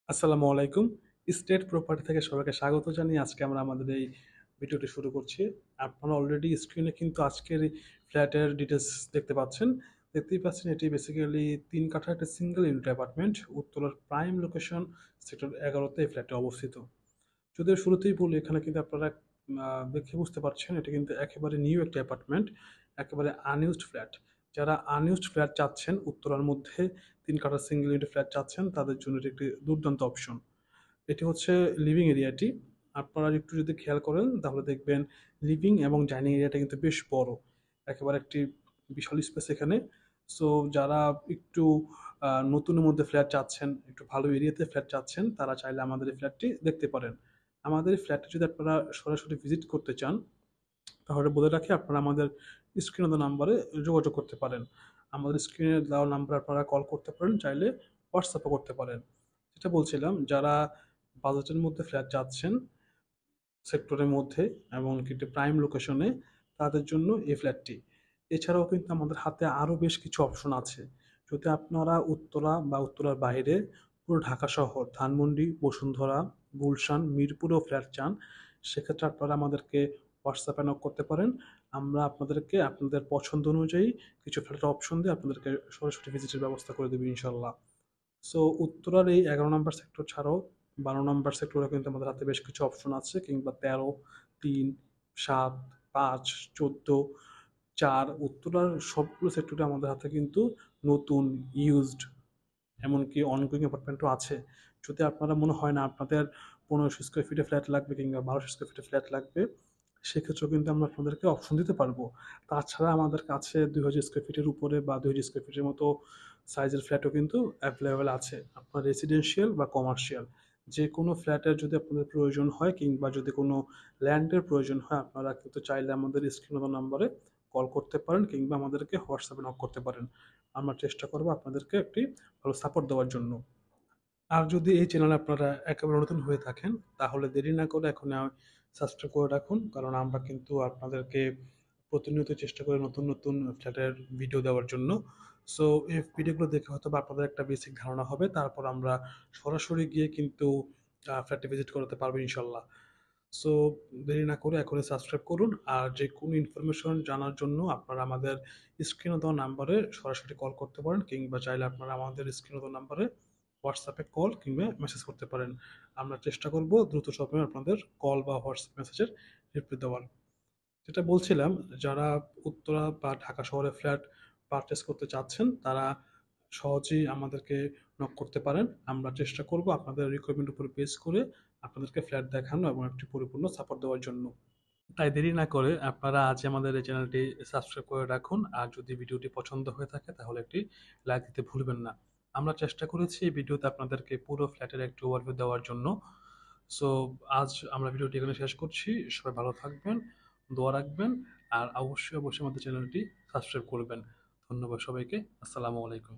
আসসালামু আলাইকুম। State property থেকে সবাইকে স্বাগত জানিয়ে আজকে আমরা আমাদের এই ভিডিওটি শুরু করছি। আপনারা অলরেডি স্ক্রিনে কিন্তু আজকের এই ফ্ল্যাটের ডিটেইলস দেখতে পাচ্ছেন। দেখতেই পাচ্ছেন এটি বেসিক্যালি ৩ কাঠার একটা সিঙ্গেল ইউনিট অ্যাপার্টমেন্ট। উত্তরার প্রাইম লোকেশন সেক্টর ১১ তে এই ফ্ল্যাটটি অবস্থিত। যদিও শুরুতেই বলি এখানে কিন্তু আপনারা দেখে বুঝতে পারছেন এটা কিন্তু একেবারে নিউ একটি অ্যাপার্টমেন্ট, একেবারে আনইউজড ফ্ল্যাট। যারা আনইউজড ফ্ল্যাট চাচ্ছেন উত্তরার মধ্যে ৩ কাঠার সিঙ্গেল ইউনিট ফ্ল্যাট চাচ্ছেন তাদের জন্য এটি একটি দুর্দান্ত অপশন। এটি হচ্ছে লিভিং এরিয়াটি। আপনারা একটু যদি খেয়াল করেন তাহলে দেখবেন লিভিং এবং ডাইনিং এরিয়াটা কিন্তু বেশ বড়। একেবারে একটি বিশাল স্পেস এখানে। সো যারা একটু নতুনের মধ্যে ফ্ল্যাট চাচ্ছেন, একটু ভালো এরিয়াতে ফ্ল্যাট চাচ্ছেন, তারা চাইলে আমাদের এই ফ্ল্যাটটি দেখতে পারেন। আমাদের এই ফ্ল্যাটটি যদি আপনারা সরাসরি ভিজিট করতে চান, তাহলে বলে রাখি আপনারা আমাদের স্ক্রিনে দেওয়া নাম্বারে যোগাযোগ করতে পারেন। আমাদের স্ক্রিনে দেওয়া নাম্বারে আপনারা কল করতে পারেন, চাইলে হোয়াটসঅ্যাপও করতে পারেন। যেটা বলছিলাম, যারা বাজেটের মধ্যে ফ্ল্যাট চাচ্ছেন সেক্টরের মধ্যে এবং একটি প্রাইম লোকেশনে, তাদের জন্য এই ফ্ল্যাটটি। এছাড়াও কিন্তু আমাদের হাতে আরও বেশ কিছু অপশন আছে। যদি আপনারা উত্তরা বা উত্তরার বাইরে পুরো ঢাকা শহর, ধানমন্ডি, বসুন্ধরা, গুলশান, মিরপুরেও ফ্ল্যাট চান, সেক্ষেত্রে আপনারা আমাদেরকে হোয়াটসঅ্যাপে নক করতে পারেন। আমরা আপনাদেরকে আপনাদের পছন্দ অনুযায়ী কিছু ফ্ল্যাটের অপশন দিয়ে আপনাদেরকে সরাসরি ভিজিটের ব্যবস্থা করে দেবো ইনশাল্লাহ। সো উত্তরার এই ১১ নম্বর সেক্টর ছাড়াও ১২ নম্বর সেক্টরে কিন্তু আমাদের হাতে বেশ কিছু অপশন আছে, কিংবা ১৩, ৩, ৭, ৫, ১৪, ৪ উত্তরার সবগুলো সেক্টরে আমাদের হাতে কিন্তু নতুন, ইউজড, এমনকি অনগোয়িং অ্যাপার্টমেন্টও আছে। যদি আপনারা মনে হয় না আপনাদের ১৫০০ স্কোয়ার ফিটে ফ্ল্যাট লাগবে কিংবা ১২০০ স্কোয়ার ফিটে ফ্ল্যাট লাগবে, সেক্ষেত্রেও কিন্তু আমরা আপনাদেরকে অপশন দিতে পারবো। তাছাড়া আমাদের কাছে ২০০০ স্কোয়ার ফিটের উপরে বা ২০০০ স্কোয়ার ফিটের মতো সাইজের ফ্ল্যাটও কিন্তু অ্যাভেলেবেল আছে। আপনার রেসিডেন্সিয়াল বা কমার্শিয়াল যে কোনো ফ্ল্যাটের যদি আপনাদের প্রয়োজন হয় কিংবা যদি কোনো ল্যান্ডের প্রয়োজন হয়, আপনারা কিন্তু চাইলে আমাদের স্ক্রিনে দেওয়া নাম্বারে কল করতে পারেন কিংবা আমাদেরকে হোয়াটসঅ্যাপে নক করতে পারেন। আমরা চেষ্টা করবো আপনাদেরকে একটি ভালো সাপোর্ট দেওয়ার জন্য। আর যদি এই চ্যানেলে আপনারা একেবারে নতুন হয়ে থাকেন, তাহলে দেরি না করে এখন সাবস্ক্রাইব করে রাখুন, কারণ আমরা কিন্তু আপনাদেরকে প্রতিনিয়ত চেষ্টা করি নতুন নতুন ফ্ল্যাটের ভিডিও দেওয়ার জন্য। সো এই ভিডিওগুলো দেখে হয়তো বা আপনাদের একটা বেসিক ধারণা হবে, তারপর আমরা সরাসরি গিয়ে কিন্তু ফ্ল্যাটে ভিজিট করাতে পারবো ইনশাল্লাহ। সো দেরি না করে এখনই সাবস্ক্রাইব করুন। আর যে কোনো ইনফরমেশন জানার জন্য আপনারা আমাদের স্ক্রিনে দেওয়া নাম্বারে সরাসরি কল করতে পারেন, কিংবা চাইলে আপনারা আমাদের স্ক্রিনে দেওয়া নাম্বারে হোয়াটসঅ্যাপে কল কিংবা মেসেজ করতে পারেন। আমরা চেষ্টা করব দ্রুত সময়ে আপনাদের কল বা হোয়াটসঅ্যাপ মেসেজের রিপ্লাই দেওয়ার। যেটা বলছিলাম, যারা উত্তরা বা ঢাকা শহরে ফ্ল্যাট পারচেস করতে চাচ্ছেন, তারা সহজেই আমাদেরকে নক করতে পারেন। আমরা চেষ্টা করব আপনাদের রিকোয়ারমেন্ট উপর বেস করে আপনাদেরকে ফ্ল্যাট দেখানো এবং একটি পরিপূর্ণ সাপোর্ট দেওয়ার জন্য। তাই দেরি না করে আপনারা আজ আমাদের এই চ্যানেলটি সাবস্ক্রাইব করে রাখুন। আর যদি ভিডিওটি পছন্দ হয়ে থাকে তাহলে একটি লাইক দিতে ভুলবেন না। আমরা চেষ্টা করেছি এই ভিডিওতে আপনাদেরকে পুরো ফ্ল্যাটের একটি ওভারভিউ দেওয়ার জন্য। সো আজ আমরা ভিডিওটি এখানে শেষ করছি। সবাই ভালো থাকবেন, দোয়া রাখবেন, আর অবশ্যই অবশ্যই আমাদের চ্যানেলটি সাবস্ক্রাইব করবেন। ধন্যবাদ সবাইকে। আসসালামু আলাইকুম।